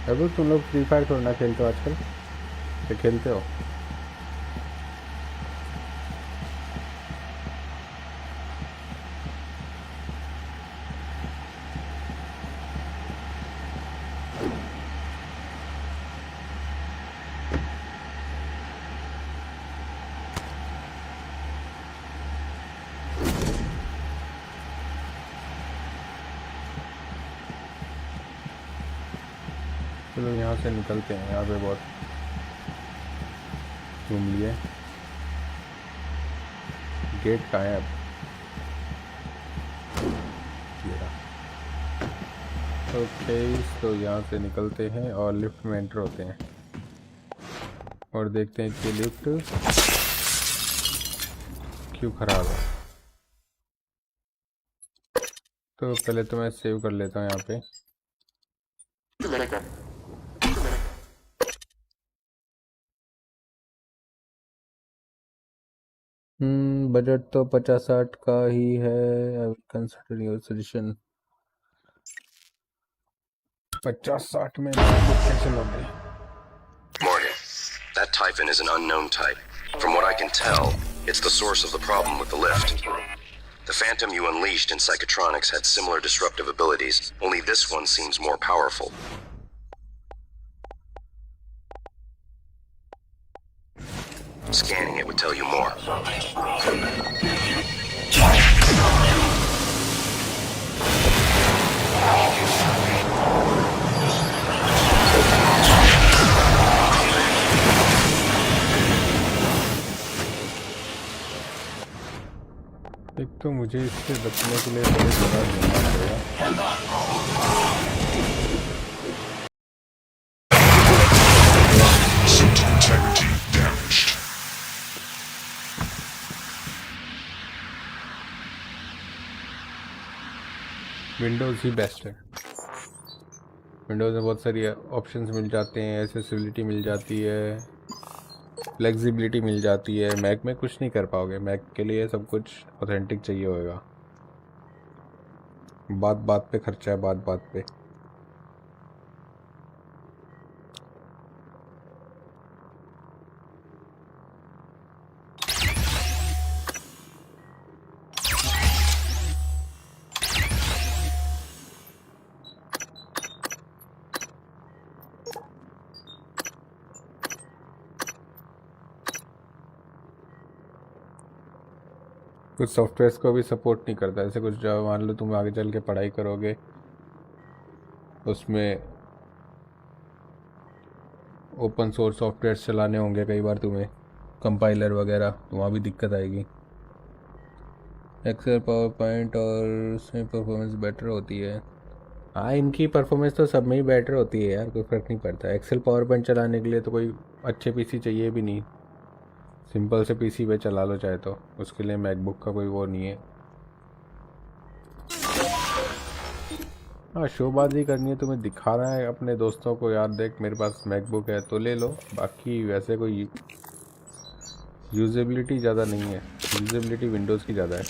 अभी तुम लोग फ्री फायर थोड़ा खेलते हो आजकल? क्या खेलते हो? चलो यहाँ से निकलते हैं, यहाँ पे बहुत घूम लिए। गेट कहाँ है अब? ओके, तो यहाँ से निकलते हैं और लिफ्ट में एंटर होते हैं और देखते हैं कि लिफ्ट क्यों ख़राब है। तो पहले तो मैं सेव कर लेता हूँ यहाँ पे। बजट तो 50-60 का ही है। I will consider your suggestion. 50-60 में कैसे लोगे? Morgan, that Typhon is an unknown type. From what I can tell, it's the source of the problem with the lift. The Phantom you unleashed in Psychotronics had similar disruptive abilities, only this one seems more powerful. Scanning it would tell you more. एक तो मुझे इससे बचने के लिए बहुत ज़्यादा ढूंढना पड़ेगा। Central integrity damaged. विंडोज़ ही बेस्ट है। विंडोज़ में बहुत सारी ऑप्शंस मिल जाते हैं, एक्सेसिबिलिटी मिल जाती है, फ्लेक्सिबिलिटी मिल जाती है। मैक में कुछ नहीं कर पाओगे। मैक के लिए सब कुछ ऑथेंटिक चाहिए होगा। बात बात पे खर्चा है, बात बात पे। कुछ सॉफ्टवेयर्स को भी सपोर्ट नहीं करता। ऐसे कुछ जो मान लो तुम आगे चल के पढ़ाई करोगे, उसमें ओपन सोर्स सॉफ्टवेयर्स चलाने होंगे कई बार तुम्हें, कंपाइलर वगैरह, तो वहाँ भी दिक्कत आएगी। एक्सेल, पावर पॉइंट और उसमें परफॉर्मेंस बेटर होती है। हाँ, इनकी परफॉर्मेंस तो सब में ही बेटर होती है यार, कोई फ़र्क नहीं पड़ता। एक्सेल पावर पॉइंट चलाने के लिए तो कोई अच्छे पीसी चाहिए भी नहीं, सिंपल से पीसी पे चला लो चाहे, तो उसके लिए मैकबुक का कोई वो नहीं है। हाँ, शोबाजी करनी है, तुम्हें दिखाना है अपने दोस्तों को, यार देख मेरे पास मैकबुक है, तो ले लो। बाकी वैसे कोई यूजेबिलिटी ज़्यादा नहीं है। यूजेबिलिटी विंडोज़ की ज़्यादा है,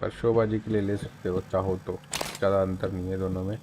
पर शोबाजी के लिए ले सकते हो चाहो तो। ज़्यादा अंतर नहीं है दोनों में।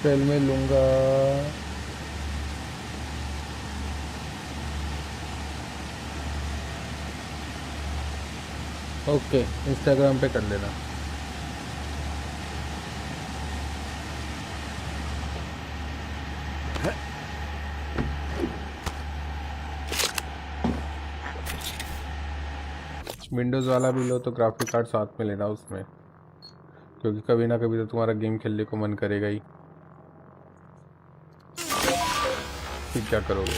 सेल में लूँगा। ओके, इंस्टाग्राम पे कर लेना। विंडोज़ वाला भी लो तो ग्राफिक कार्ड साथ में लेना उसमें, क्योंकि कभी ना कभी तो तुम्हारा गेम खेलने को मन करेगा ही। फिर क्या करोगे?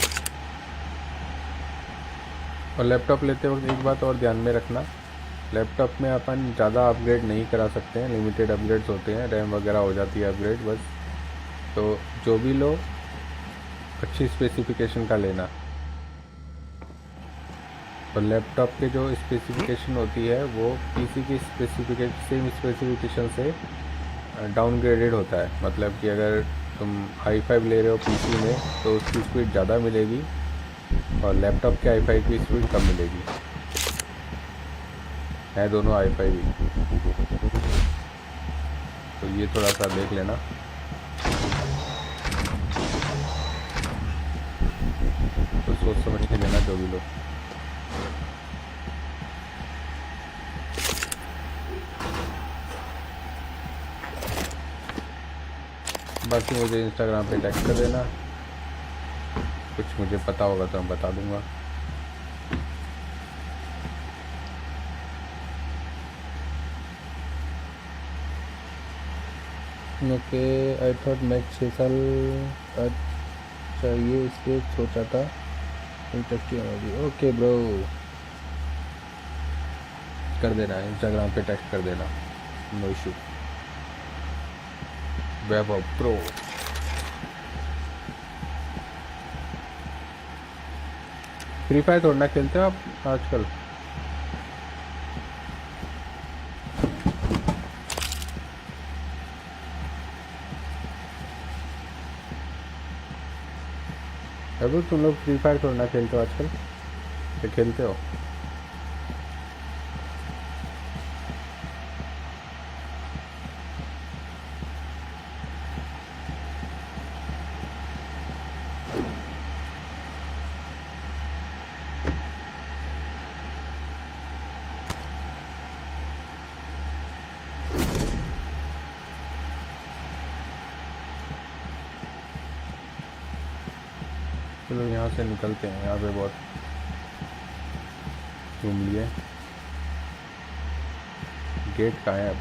और लैपटॉप लेते वक्त एक बात और ध्यान में रखना, लैपटॉप में अपन ज़्यादा अपग्रेड नहीं करा सकते हैं, लिमिटेड अपग्रेड्स होते हैं, रैम वगैरह हो जाती है अपग्रेड बस। तो जो भी लो अच्छी स्पेसिफिकेशन का लेना। और लैपटॉप के जो स्पेसिफिकेशन होती है वो पीसी की सेम स्पेसिफिकेशन से डाउनग्रेडेड होता है, मतलब कि अगर तुम i5 ले रहे हो पीसी में तो उसकी स्पीड ज़्यादा मिलेगी और लैपटॉप के i5 की स्पीड कम मिलेगी। है दोनों i5 ही, तो ये थोड़ा सा देख लेना। तो सोच समझ के लेना जो भी लो। बाकी मुझे इंस्टाग्राम पे टैग कर देना, कुछ मुझे पता होगा तो मैं बता दूंगा। ओके, आई थॉट मैक 6 साल का चाहिए इसलिए सोचा था इंटरेस्टिंग होगी। ओके ब्रो, कर देना, इंस्टाग्राम पे टैग कर देना, नो इशू। वैभव प्रो। फ्री फायर थोड़ा ना खेलते हो आप आजकल? अभी तुम लोग फ्री फायर थोड़ा ना खेलते हो आजकल, क्या खेलते हो? चलो यहाँ से निकलते हैं, यहाँ पे बहुत घूम लिए। गेट कहाँ है अब?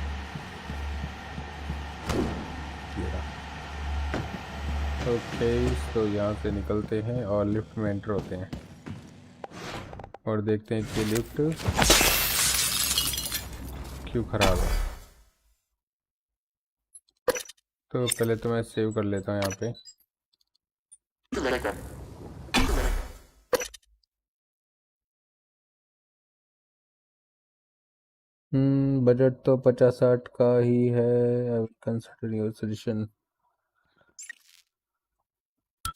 ओके, तो यहाँ से निकलते हैं और लिफ्ट में एंटर होते हैं और देखते हैं कि लिफ्ट क्यों ख़राब है। तो पहले तो मैं सेव कर लेता हूँ यहाँ पे। बजट तो 50-60 का ही है। I will consider your suggestion.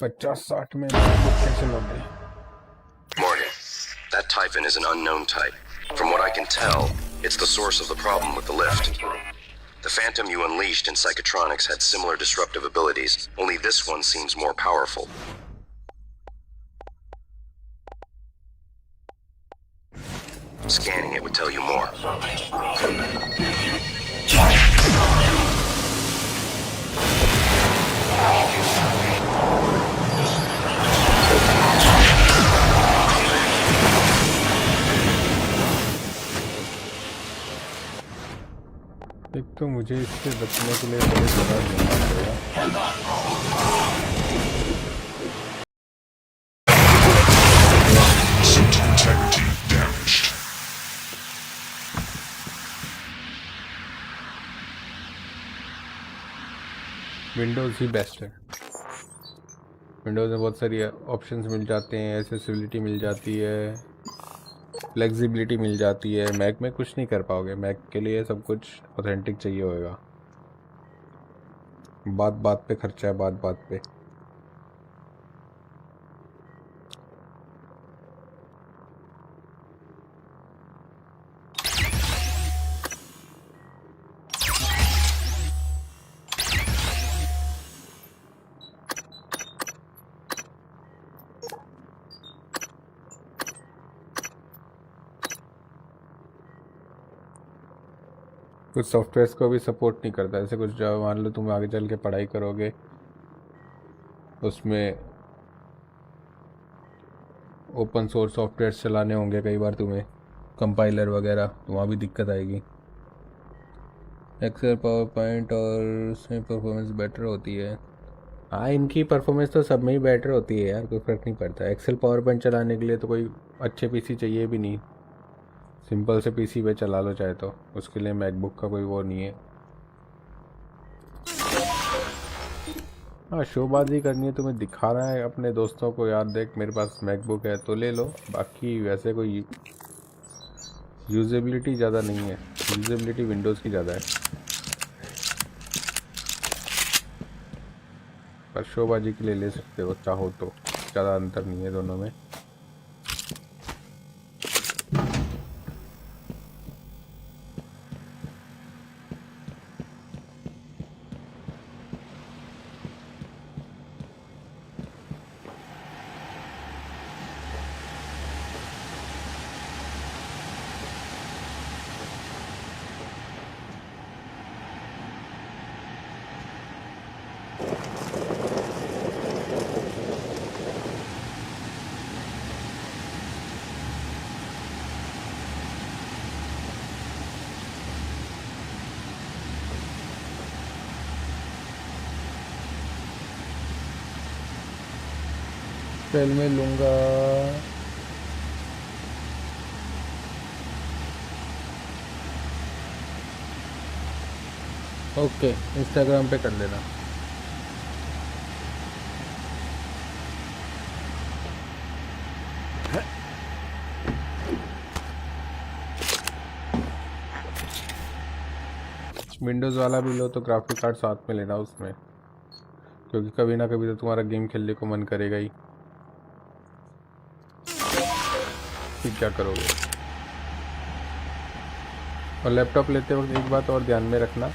50-60 में कैसे लोगे? Morgan, that Typhon is an unknown type. From what I can tell, it's the source of the problem with the lift. The Phantom you unleashed in Psychotronics had similar disruptive abilities, only this one seems more powerful. Scanning it would tell you more. एक तो मुझे इससे बचने के लिए बड़े जगह देना पड़ेगा। System integrity damaged. विंडोज़ ही बेस्ट है। विंडोज़ में बहुत सारी ऑप्शंस मिल जाते हैं, एक्सेसिबिलिटी मिल जाती है, फ्लेक्सिबिलिटी मिल जाती है। मैक में कुछ नहीं कर पाओगे, मैक के लिए सब कुछ ऑथेंटिक चाहिए होगा। बात बात पे खर्चा है, बात बात पे। कुछ सॉफ्टवेयर्स को भी सपोर्ट नहीं करता। ऐसे कुछ जो मान लो तुम आगे चल के पढ़ाई करोगे, उसमें ओपन सोर्स सॉफ्टवेयर्स चलाने होंगे कई बार तुम्हें, कंपाइलर वगैरह, तो वहाँ भी दिक्कत आएगी। एक्सेल, पावर पॉइंट और उसमें परफॉर्मेंस बेटर होती है। हाँ, इनकी परफॉर्मेंस तो सब में ही बेटर होती है यार, कोई फ़र्क नहीं पड़ता। एक्सेल पावर पॉइंट चलाने के लिए तो कोई अच्छे पीसी चाहिए भी नहीं, सिंपल से पीसी पे चला लो चाहे, तो उसके लिए मैकबुक का कोई वो नहीं है। हाँ, शोबाजी करनी है, तुम्हें दिखा रहा है अपने दोस्तों को, यार देख मेरे पास मैकबुक है, तो ले लो। बाकी वैसे कोई यूजेबिलिटी ज़्यादा नहीं है, यूजेबिलिटी विंडोज़ की ज़्यादा है। पर शोबाजी के लिए ले सकते हो चाहो तो, ज़्यादा अंतर नहीं है दोनों में। ट्रेल में लूँगा। ओके, इंस्टाग्राम पे कर लेना। विंडोज़ वाला भी लो तो ग्राफिक कार्ड साथ में लेना उसमें, क्योंकि कभी ना कभी तो तुम्हारा गेम खेलने को मन करेगा ही, फिर क्या करोगे। और लैपटॉप लेते वक्त एक बात और ध्यान में रखना,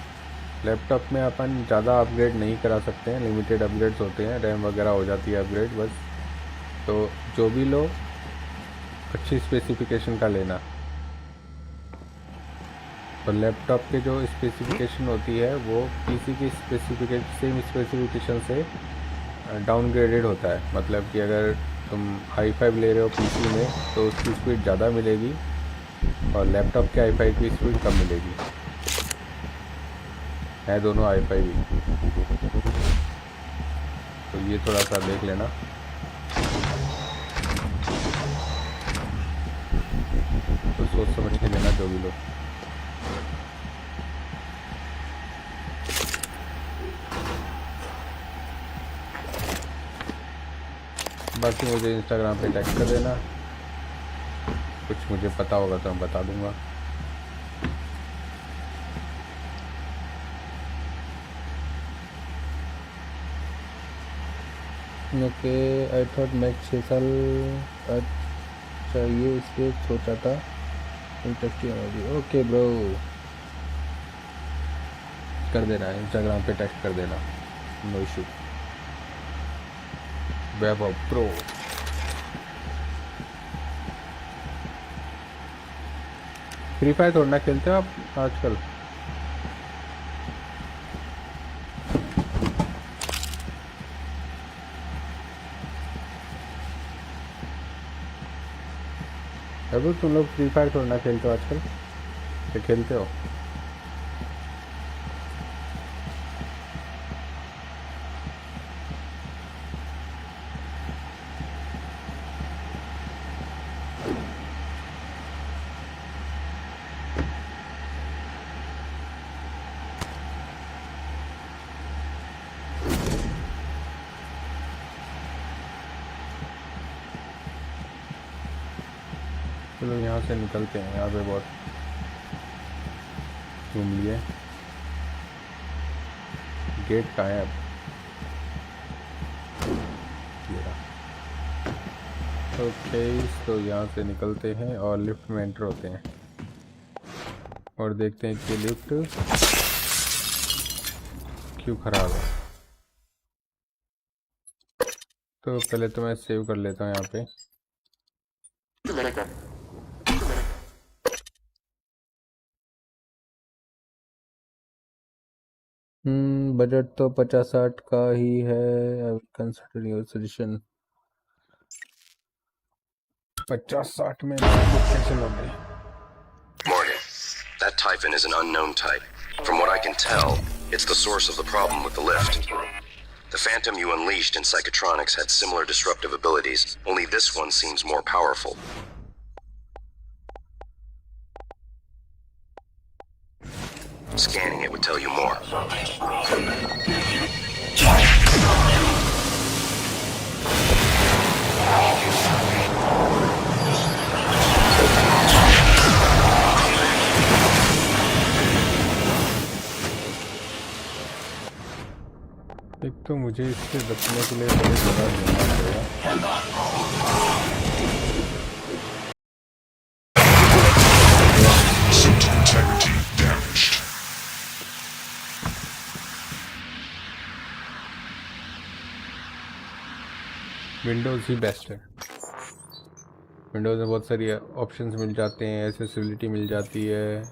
लैपटॉप में अपन ज़्यादा अपग्रेड नहीं करा सकते हैं, लिमिटेड अपग्रेड्स होते हैं, रैम वगैरह हो जाती है अपग्रेड बस। तो जो भी लो अच्छी स्पेसिफिकेशन का लेना। और लैपटॉप के जो स्पेसिफिकेशन होती है वो पीसी की सेम स्पेसिफिकेशन से डाउनग्रेडेड होता है। मतलब कि अगर तुम i5 ले रहे हो पीसी में तो उसकी स्पीड ज़्यादा मिलेगी और लैपटॉप के i5 की स्पीड कम मिलेगी। है दोनों i5 ही, तो ये थोड़ा सा देख लेना। तो सोच समझ के लेना जो भी लो। बाकी मुझे इंस्टाग्राम पे टैग कर देना, कुछ मुझे पता होगा तो मैं बता दूंगा। ओके, आई थॉट मैक्स 6 साल चाहिए इसलिए सोचा था इंटरेस्टिंग। ओके ब्रो, कर देना, इंस्टाग्राम पे टैग कर देना, नो इशू। वैभव प्रो। फ्री फायर थोड़ा खेलते हो आप आजकल? अभी तुम लोग फ्री फायर थोड़ा खेलते हो आजकल, क्या खेलते हो? चलो यहाँ से निकलते हैं, यहाँ पे बहुत घूम लिए। गेट कहाँ है अब? ओके, तो यहाँ से निकलते हैं और लिफ्ट में एंटर होते हैं और देखते हैं कि लिफ्ट क्यों ख़राब है। तो पहले तो मैं सेव कर लेता हूँ यहाँ पे। बजट तो 50-60 का ही है। I will consider your suggestion. 50-60 में कैंसिल हो गई। Morgan, that Typhon is an unknown type. From what I can tell, it's the source of the problem with the lift. The Phantom you unleashed in Psychotronics had similar disruptive abilities, only this one seems more powerful. Scanning it would tell you more. एक तो मुझे इससे बचने के लिए बड़ी जगह ढूंढना पड़ेगा। Suit integrity damaged. विंडोज़ ही बेस्ट है। विंडोज़ में बहुत सारी ऑप्शंस मिल जाते हैं, एसेसिबिलिटी मिल जाती है,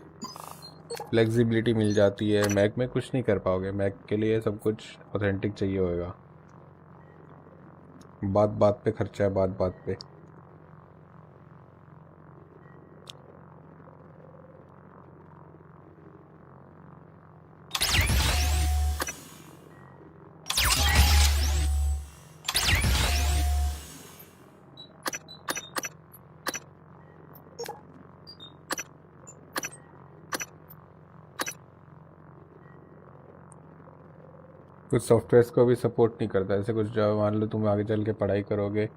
फ्लेक्सिबिलिटी मिल जाती है। मैक में कुछ नहीं कर पाओगे, मैक के लिए सब कुछ ऑथेंटिक चाहिए होगा। बात बात पे खर्चा है, बात बात पे। कुछ सॉफ्टवेयर्स को भी सपोर्ट नहीं करता। ऐसे कुछ जो मान लो तुम आगे चल के पढ़ाई करोगे,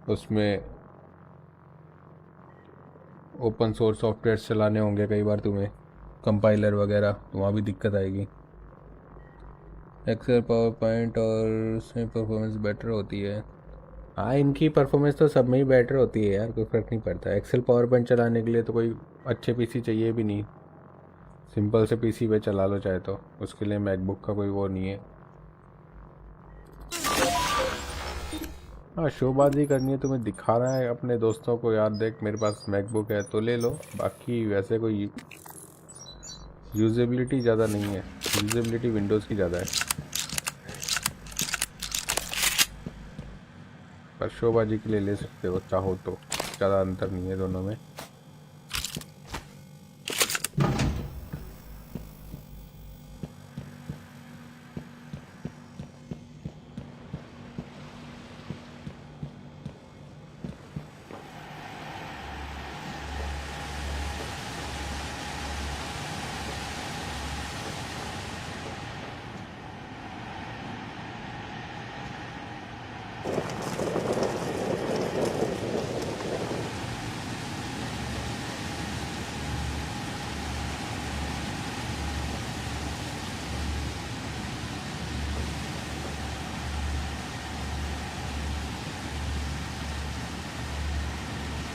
उसमें ओपन सोर्स सॉफ्टवेयर चलाने होंगे कई बार तुम्हें, कंपाइलर वगैरह, तो वहाँ भी दिक्कत आएगी। एक्सेल, पावर पॉइंट और उसमें परफॉर्मेंस बेटर होती है। हाँ, इनकी परफॉर्मेंस तो सब में ही बेटर होती है यार, कोई फ़र्क नहीं पड़ता। एक्सेल पावर पॉइंट चलाने के लिए तो कोई अच्छे पीसी चाहिए भी नहीं, सिंपल से पीसी पे चला लो चाहे, तो उसके लिए मैकबुक का कोई वो नहीं है। हाँ, शोबाजी करनी है, तुम्हें दिखाना है अपने दोस्तों को, यार देख मेरे पास मैकबुक है, तो ले लो। बाकी वैसे कोई यूजेबिलिटी ज़्यादा नहीं है, यूजेबिलिटी विंडोज़ की ज़्यादा है। पर शोबाजी के लिए ले सकते हो चाहो तो, ज़्यादा अंतर नहीं है दोनों में।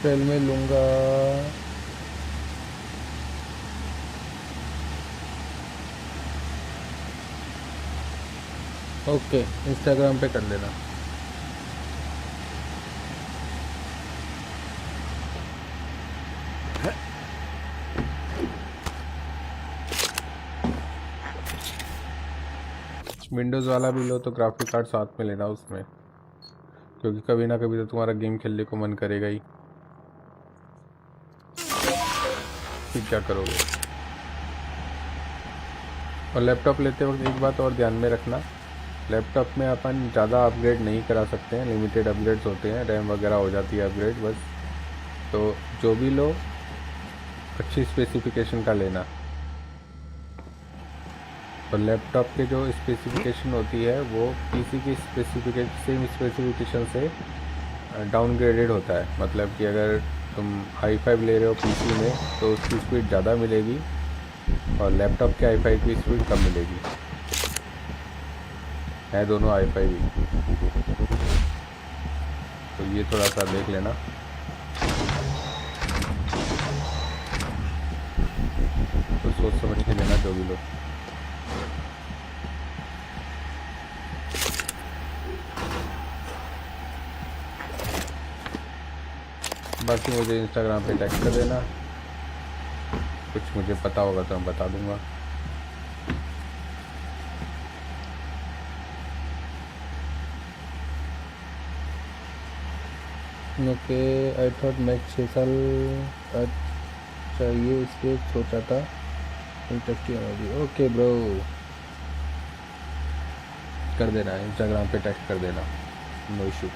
सेल में लूँगा। ओके, इंस्टाग्राम पे कर लेना। विंडोज़ वाला भी लो तो ग्राफिक कार्ड साथ में लेना उसमें, क्योंकि कभी ना कभी तो तुम्हारा गेम खेलने को मन करेगा ही, फिर क्या करोगे। और लैपटॉप लेते वक्त एक बात और ध्यान में रखना, लैपटॉप में अपन ज़्यादा अपग्रेड नहीं करा सकते हैं, लिमिटेड अपग्रेड्स होते हैं, रैम वगैरह हो जाती है अपग्रेड बस। तो जो भी लो अच्छी स्पेसिफिकेशन का लेना। और लैपटॉप के जो स्पेसिफिकेशन होती है वो पीसी की सेम स्पेसिफिकेशन से डाउनग्रेडेड होता है। मतलब कि अगर तुम i5 ले रहे हो पीसी में तो उसकी स्पीड ज़्यादा मिलेगी और लैपटॉप के i5 की स्पीड कम मिलेगी। है दोनों i5 ही, तो ये थोड़ा सा देख लेना। तो सोच समझ के लेना जो भी लो। बाकी मुझे इंस्टाग्राम पे टैग कर देना, कुछ मुझे पता होगा तो मैं बता दूंगा। ओके, आई थॉट मैक्स 6 साल का चाहिए इसलिए सोचा था इंटरेस्टिंग। ओके ब्रो, कर देना, इंस्टाग्राम पे टैग कर देना, नो इशू।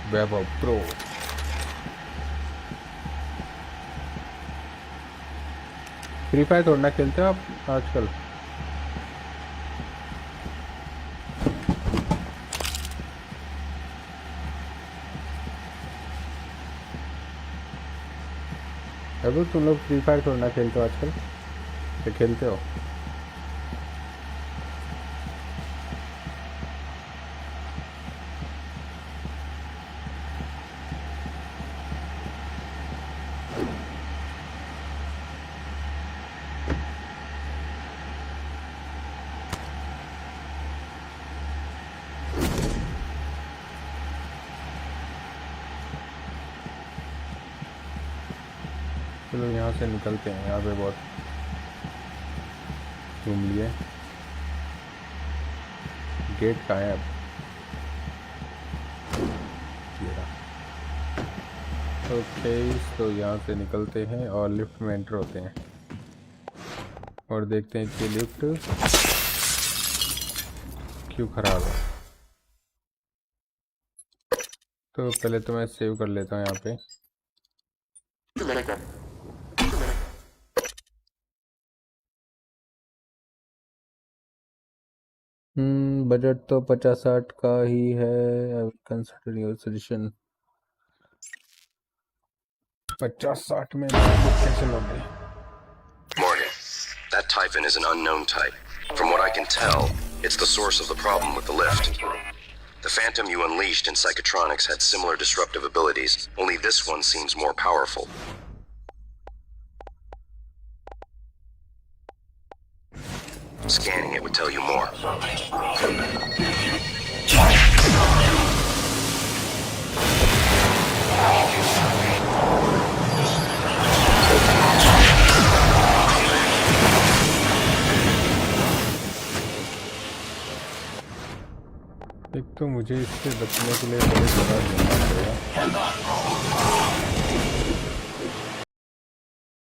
वैभव प्रो। फ्री फायर थोड़ा खेलते हो आप आजकल? अभी तुम लोग फ्री फायर थोड़ा खेलते हो आजकल, क्या खेलते हो? चलो यहाँ से निकलते हैं, यहाँ पे बहुत घूम लिए। गेट कहाँ है अब? ओके, तो यहाँ से निकलते हैं और लिफ्ट में एंटर होते हैं और देखते हैं कि लिफ्ट क्यों ख़राब है। तो पहले तो मैं सेव कर लेता हूँ यहाँ पे। बजट तो 50-60 का ही है। I will consider your suggestion. 50-60 में कैंसिल हो गई। Morgan, that Typhon is an unknown type. From what I can tell, it's the source of the problem with the lift. The Phantom you unleashed in Psychotronics had similar disruptive abilities, only this one seems more powerful. Scanning it would tell you more. एक तो मुझे इससे बचने के लिए बड़े जगह ढूंढना पड़ेगा।